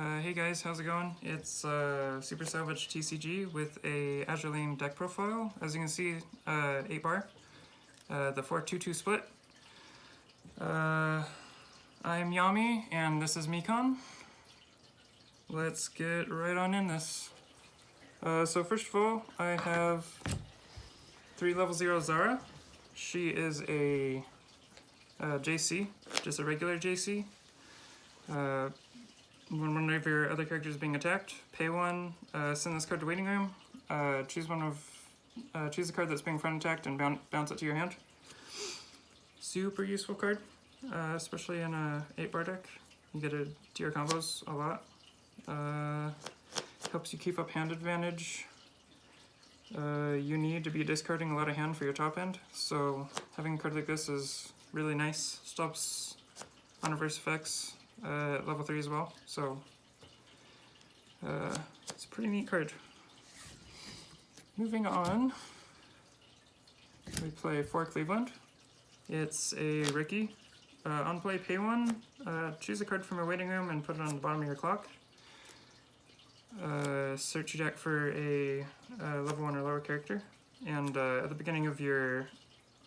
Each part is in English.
Hey guys, how's it going? It's Super Salvage TCG with a Azur Lane deck profile. As you can see, 8 bar, the 4-2-2 split. I'm Yami, and this is Mikon. Let's get right on in this. So first of all, I have 3 level 0 Zara. She is a JC, just a regular JC. When one of your other characters is being attacked, pay 1, send this card to waiting room, choose a card that's being front attacked and bounce it to your hand. Super useful card, especially in a 8 bar deck. You get to do your combos a lot. Helps you keep up hand advantage. You need to be discarding a lot of hand for your top end, so having a card like this is really nice. Stops on reverse effects at level 3 as well, so it's a pretty neat card. Moving on, we play 4 Cleveland. It's a Ricky. On play, pay 1, choose a card from your waiting room and put it on the bottom of your clock. Search your deck for a level 1 or lower character, and at the beginning of your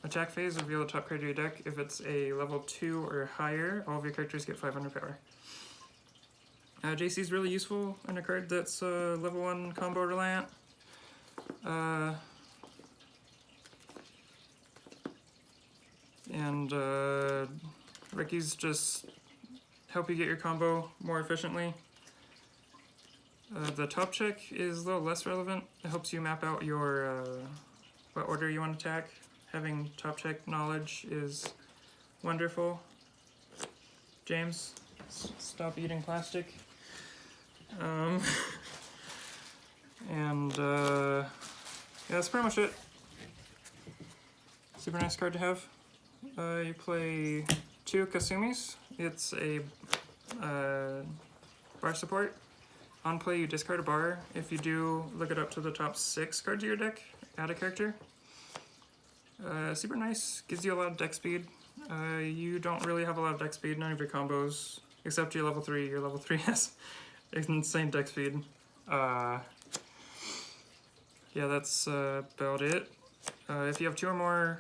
attack phase, reveal the top card of your deck. If it's a level 2 or higher, all of your characters get 500 power. JC is really useful in a card that's level 1 combo reliant. Ricky's just help you get your combo more efficiently. The top check is a little less relevant. It helps you map out your what order you want to attack. Having top check knowledge is wonderful. James, stop eating plastic. Yeah, that's pretty much it. Super nice card to have. You play 2 Kasumis. It's a bar support. On play, you discard a bar. If you do, look it up to the top 6 cards of your deck. Add a character. Super nice, gives you a lot of deck speed. You don't really have a lot of deck speed, none of your combos, except your level 3. Your level 3 has insane deck speed. Yeah, that's about it. If you have 2 or more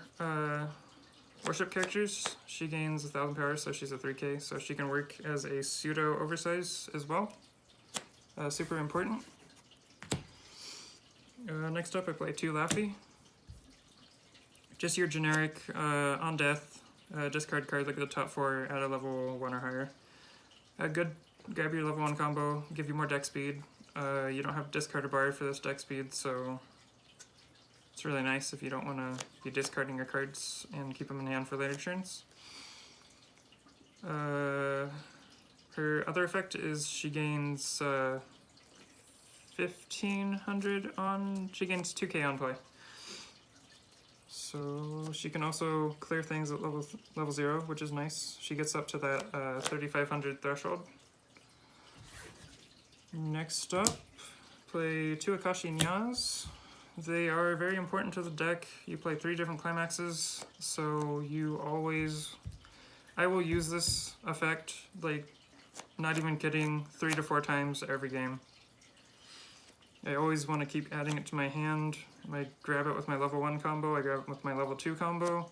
worship characters, she gains 1,000 power, so she's a 3k, so she can work as a pseudo oversize as well. Super important. Next up, I play 2 Laffy. Just your generic, on death, discard card, look at the top 4 at a level 1 or higher. Good, grab your level 1 combo, give you more deck speed. You don't have discard a bar for this deck speed, so it's really nice if you don't want to be discarding your cards and keep them in hand for later turns. Her other effect is she gains 1,500 on, she gains 2k on play. So she can also clear things at level 0, which is nice. She gets up to that 3,500 threshold. Next up, play 2 Akashi Nyas. They are very important to the deck. You play 3 different climaxes, so you always... I will use this effect, like, not even kidding, 3 to 4 times every game. I always want to keep adding it to my hand. I grab it with my level 1 combo, I grab it with my level 2 combo.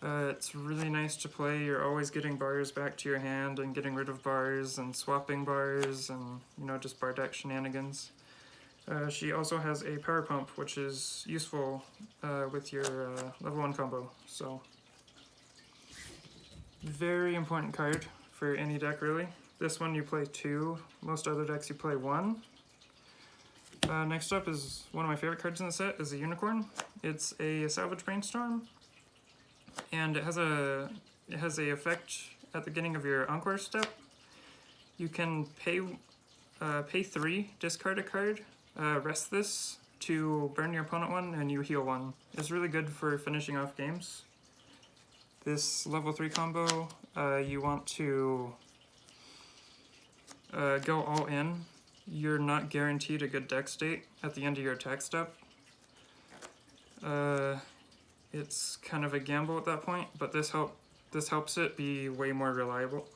It's really nice to play. You're always getting bars back to your hand and getting rid of bars and swapping bars and, you know, just bar deck shenanigans. She also has a power pump, which is useful with your level 1 combo. So, very important card for any deck, really. This one you play 2, most other decks you play 1. Next up is one of my favorite cards in the set, is a Unicorn. It's a Salvage Brainstorm, and it has a effect at the beginning of your Encore step. You can pay 3, discard a card, rest this to burn your opponent 1, and you heal 1. It's really good for finishing off games. This level 3 combo, you want to go all in. You're not guaranteed a good deck state at the end of your attack step. It's kind of a gamble at that point, but this helps it be way more reliable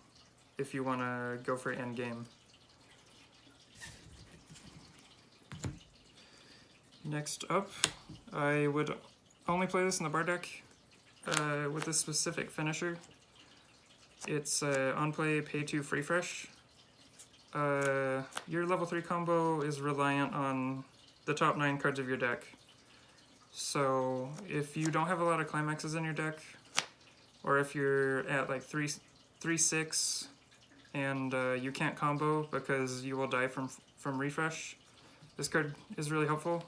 if you want to go for end game. Next up, I would only play this in the bar deck with this specific finisher. It's on play, pay 2, free fresh. Your level 3 combo is reliant on the top 9 cards of your deck. So if you don't have a lot of climaxes in your deck, or if you're at like 3-6 and you can't combo because you will die from refresh, this card is really helpful.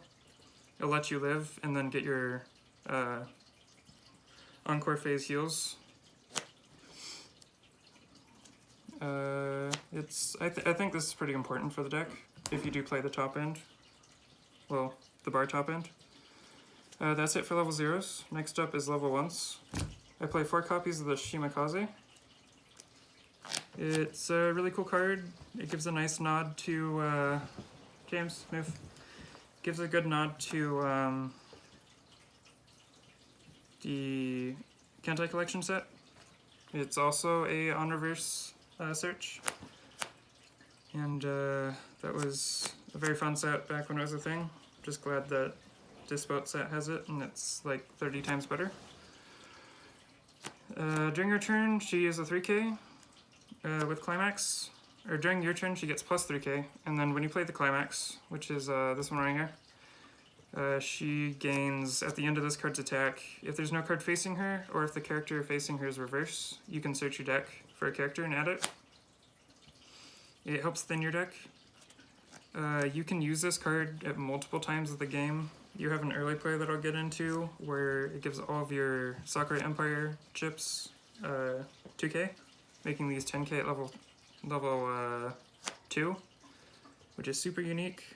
It'll let you live and then get your encore phase heals. I think this is pretty important for the deck if you do play the top end. Well, the bar top end. That's it for level 0s. Next up is level 1s. I play 4 copies of the Shimakaze. It's a really cool card. It gives a nice nod to James, move. Gives a good nod to the Kentai collection set. It's also a on reverse search, and that was a very fun set back when it was a thing. Just glad that this boat set has it, and it's like 30 times better. During her turn, she is a 3k with climax. Or during your turn, she gets plus 3k, and then when you play the climax, which is this one right here, she gains, at the end of this card's attack, if there's no card facing her, or if the character facing her is reverse, you can search your deck for a character and add it. It helps thin your deck. You can use this card at multiple times of the game. You have an early play that I'll get into, where it gives all of your Sakurai Empire chips 2k, making these 10k at level 2, which is super unique.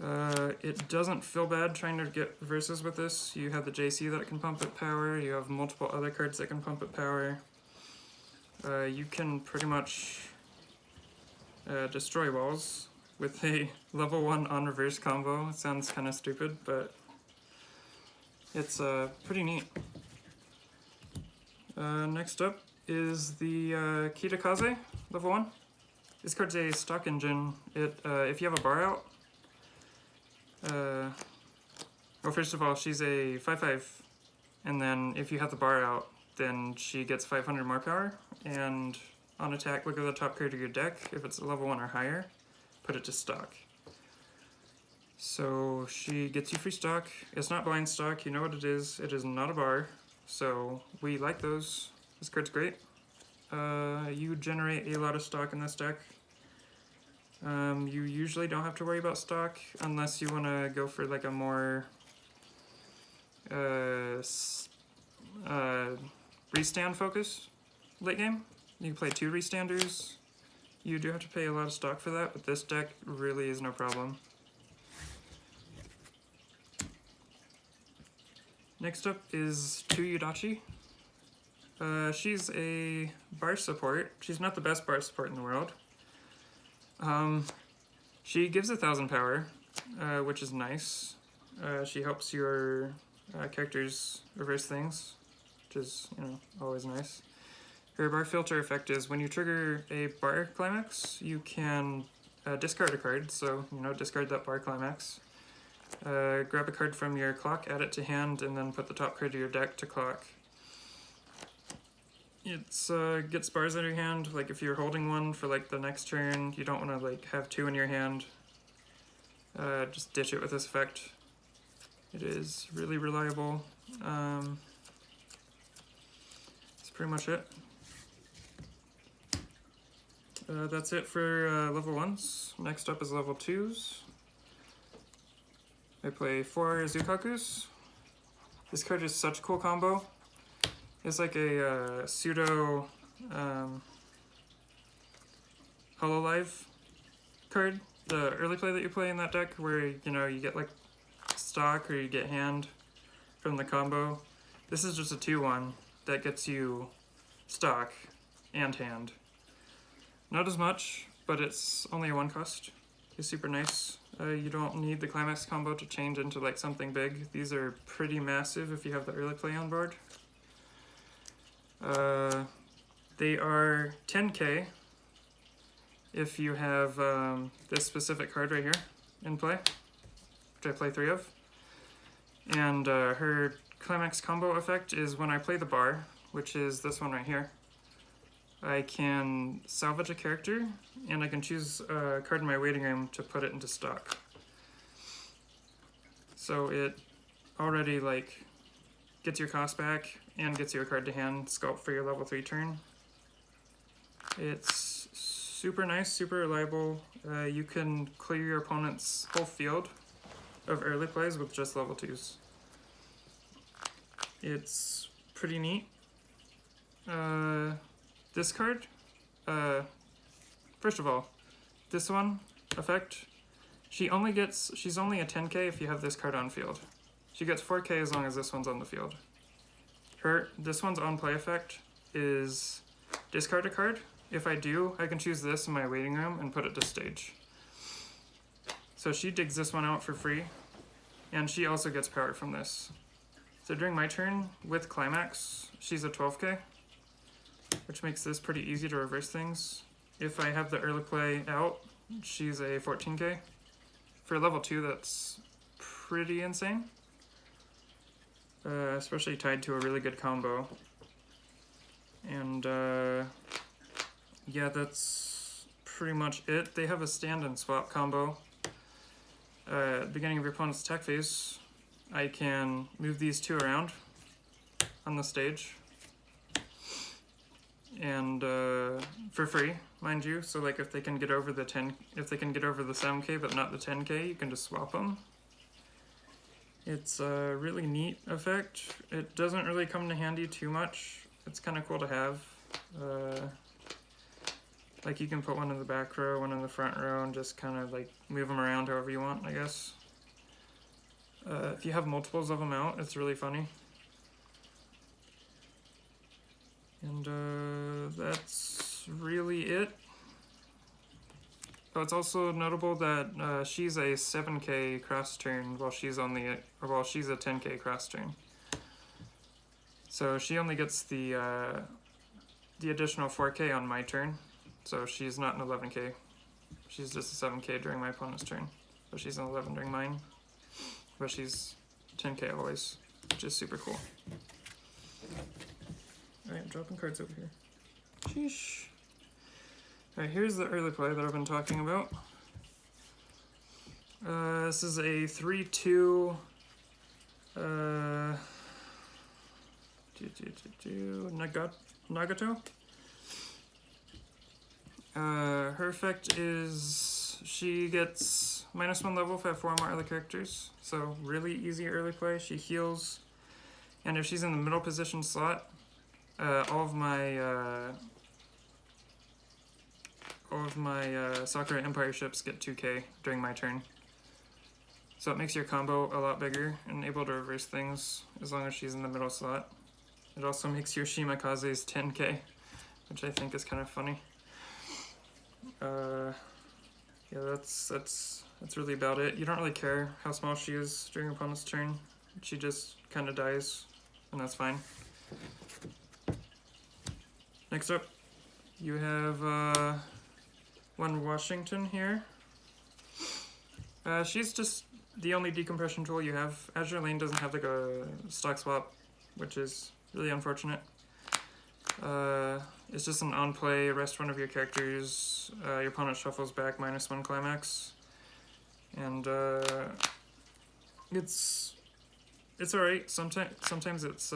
It doesn't feel bad trying to get verses with this. You have the JC that can pump at power, you have multiple other cards that can pump at power. You can pretty much destroy walls with a level 1 on reverse combo. It sounds kind of stupid, but it's pretty neat. Next up is the Kitakaze, level 1. This card's a stock engine. If you have a bar out, well, first of all, she's a 5/5, and then if you have the bar out, then she gets 500 more power, and on attack, look at the top card of your deck. If it's a level 1 or higher, put it to stock. So she gets you free stock. It's not blind stock, you know what it is. It is not a bar, so we like those. This card's great. You generate a lot of stock in this deck. You usually don't have to worry about stock unless you want to go for like a more restand focus late game. You can play 2 restanders. You do have to pay a lot of stock for that, but this deck really is no problem. Next up is 2 Yudachi. She's a bar support. She's not the best bar support in the world. She gives 1,000 power, which is nice. She helps your characters reverse things, which is, you know, always nice. Her bar filter effect is when you trigger a bar climax, you can discard a card, so, you know, discard that bar climax. Grab a card from your clock, add it to hand, and then put the top card of your deck to clock. It's gets bars in your hand. Like if you're holding one for like the next turn, you don't want to like have 2 in your hand. Just ditch it with this effect. It is really reliable. That's pretty much it. That's it for level 1s. Next up is level 2s. I play 4 Zukakus. This card is such a cool combo. It's like a pseudo Hololive card. The early play that you play in that deck where, you know, you get like stock or you get hand from the combo. This is just a 2/1 that gets you stock and hand. Not as much, but it's only a 1 cost. It's super nice. You don't need the climax combo to change into like something big. These are pretty massive if you have the early play on board. They are 10k if you have this specific card right here in play. which I play 3 of. And her climax combo effect is when I play the bar, which is this one right here, I can salvage a character, and I can choose a card in my waiting room to put it into stock. So it already like gets your cost back and gets you a card to hand sculpt for your level 3 turn. It's super nice, super reliable. You can clear your opponent's whole field of early plays with just level 2s. It's pretty neat. This card, first of all, this one effect, she's only a 10k if you have this card on field. She gets 4k as long as this one's on the field. This one's on play effect is discard a card. If I do, I can choose this in my waiting room and put it to stage. So she digs this one out for free, and she also gets power from this. So during my turn, with climax, she's a 12k, which makes this pretty easy to reverse things. If I have the early play out, she's a 14k. For level 2, that's pretty insane. Especially tied to a really good combo. And yeah, that's pretty much it. They have a stand and swap combo. At the beginning of your opponent's attack phase, I can move these 2 around on the stage. And for free, mind you. So like if they can get over the 7k but not the 10k, you can just swap them. It's a really neat effect. It doesn't really come in handy too much. It's kind of cool to have. Like you can put one in the back row, one in the front row, and just kind of like move them around however you want, I guess. If you have multiples of them out, it's really funny. And that's really it. Oh, it's also notable that she's a 7k cross turn while she's a 10k cross turn. So she only gets the additional 4k on my turn. So she's not an 11k. She's just a 7k during my opponent's turn. So she's an 11 during mine. But she's 10k always, which is super cool. Alright, I'm dropping cards over here. Sheesh. Alright, here's the early play that I've been talking about. This is a 3-2 Nagato. Her effect is she gets -1 level if I have 4 more other characters. So really easy early play. She heals, and if she's in the middle position slot, all of my Sakura Empire ships get 2k during my turn. So it makes your combo a lot bigger and able to reverse things as long as she's in the middle slot. It also makes your Shimakaze's 10k, which I think is kind of funny. Yeah, that's really about it. You don't really care how small she is during your opponent's turn. She just kind of dies, and that's fine. Next up, you have one Washington here. She's just the only decompression tool you have. Azur Lane doesn't have like a stock swap, which is really unfortunate. It's just an on-play, rest one of your characters, your opponent shuffles back -1 climax, and it's alright. Sometimes it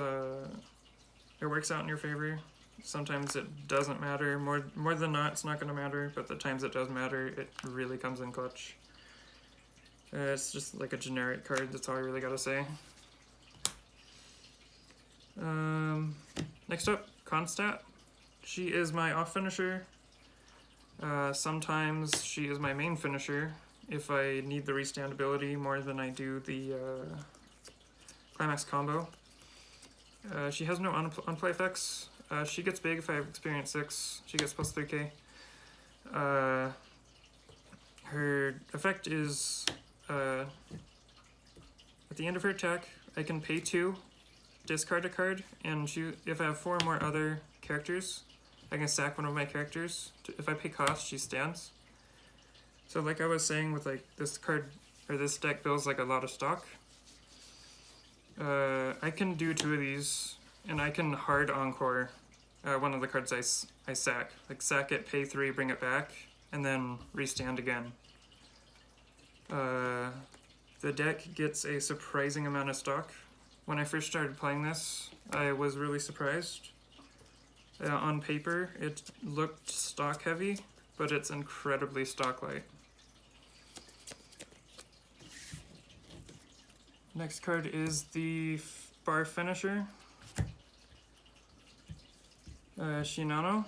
works out in your favor. Sometimes it doesn't matter. More than not, it's not going to matter, but the times it does matter, it really comes in clutch. It's just like a generic card, that's all I really gotta say. Next up, Constat. She is my off finisher. Sometimes she is my main finisher if I need the restand ability more than I do the climax combo. She has no on-play effects. She gets big if I have experience 6. She gets +3k. Her effect is at the end of her attack, I can pay 2, discard a card, and if I have 4 more other characters, I can sack one of my characters. If I pay cost, she stands. So like I was saying with like this card or this deck builds like a lot of stock. I can do 2 of these, and I can hard encore one of the cards I sack. Like sack it, pay 3, bring it back, and then restand again. The deck gets a surprising amount of stock. When I first started playing this, I was really surprised. On paper, it looked stock heavy, but it's incredibly stock light. Next card is the Bar Finisher, Shinano.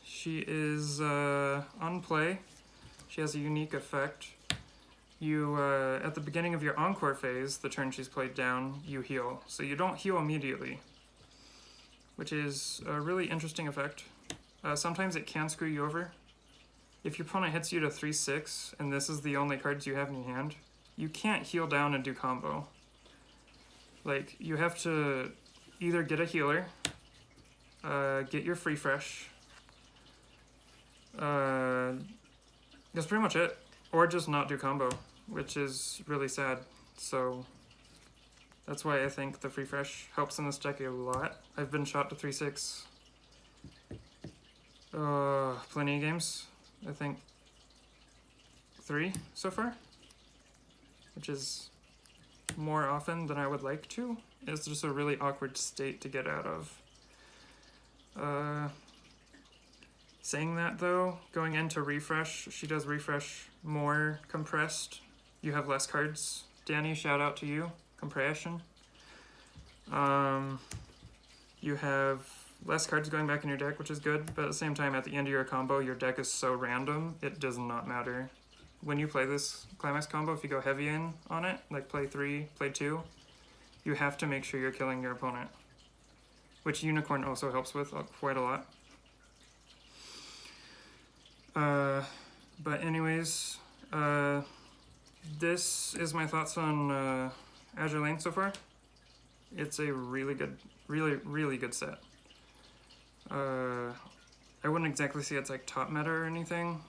She is on play. She has a unique effect. You, at the beginning of your encore phase, the turn she's played down, you heal. So you don't heal immediately, which is a really interesting effect. Sometimes it can screw you over. If your opponent hits you to 3/6, and this is the only cards you have in your hand, you can't heal down and do combo. Like, you have to either get a healer, get your free fresh, that's pretty much it, or just not do combo, which is really sad. So that's why I think the free fresh helps in this deck a lot. I've been shot to 3/6 plenty of games. I think 3 so far, which is more often than I would like to. It's just a really awkward state to get out of. Saying that though, going into refresh, she does refresh more compressed. You have less cards. Danny, shout out to you. Compression. You have less cards going back in your deck, which is good, but at the same time, at the end of your combo, your deck is so random, it does not matter. When you play this climax combo, if you go heavy in on it, like play 3, play 2, you have to make sure you're killing your opponent, which Unicorn also helps with quite a lot. But anyways, this is my thoughts on Azur Lane so far. It's a really good, really good set. I wouldn't exactly say it's like top meta or anything.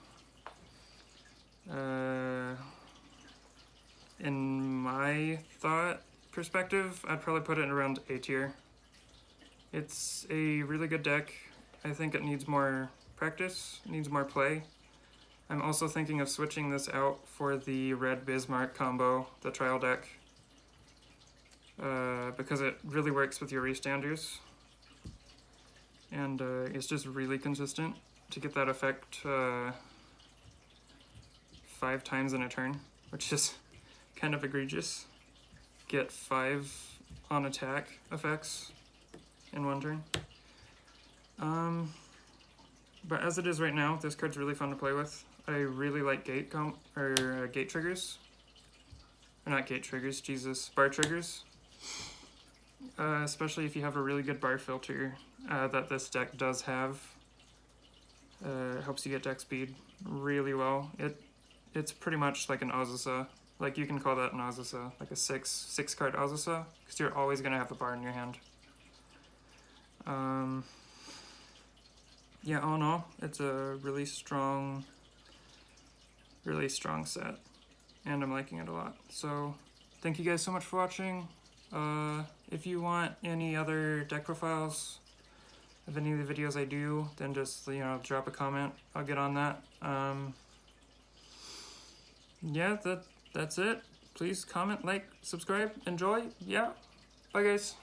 In my thought perspective, I'd probably put it in around A tier. It's a really good deck. I think it needs more practice, needs more play. I'm also thinking of switching this out for the Red Bismarck combo, the trial deck, because it really works with your restanders. And it's just really consistent to get that effect 5 times in a turn, which is kind of egregious. Get 5 on attack effects in 1 turn. But as it is right now, this card's really fun to play with. I really like gate triggers. Or not gate triggers, Jesus, bar triggers. Especially if you have a really good bar filter that this deck does have. It helps you get deck speed really well. It's pretty much like an Azusa. Like, you can call that an Azusa, like a 6 card Azusa, because you're always going to have a bar in your hand. Yeah, all in all, it's a really strong set, and I'm liking it a lot. So, thank you guys so much for watching. If you want any other deck profiles of any of the videos I do, then just, drop a comment. I'll get on that. Yeah, that's it. Please comment, like, subscribe, enjoy. Yeah, bye guys.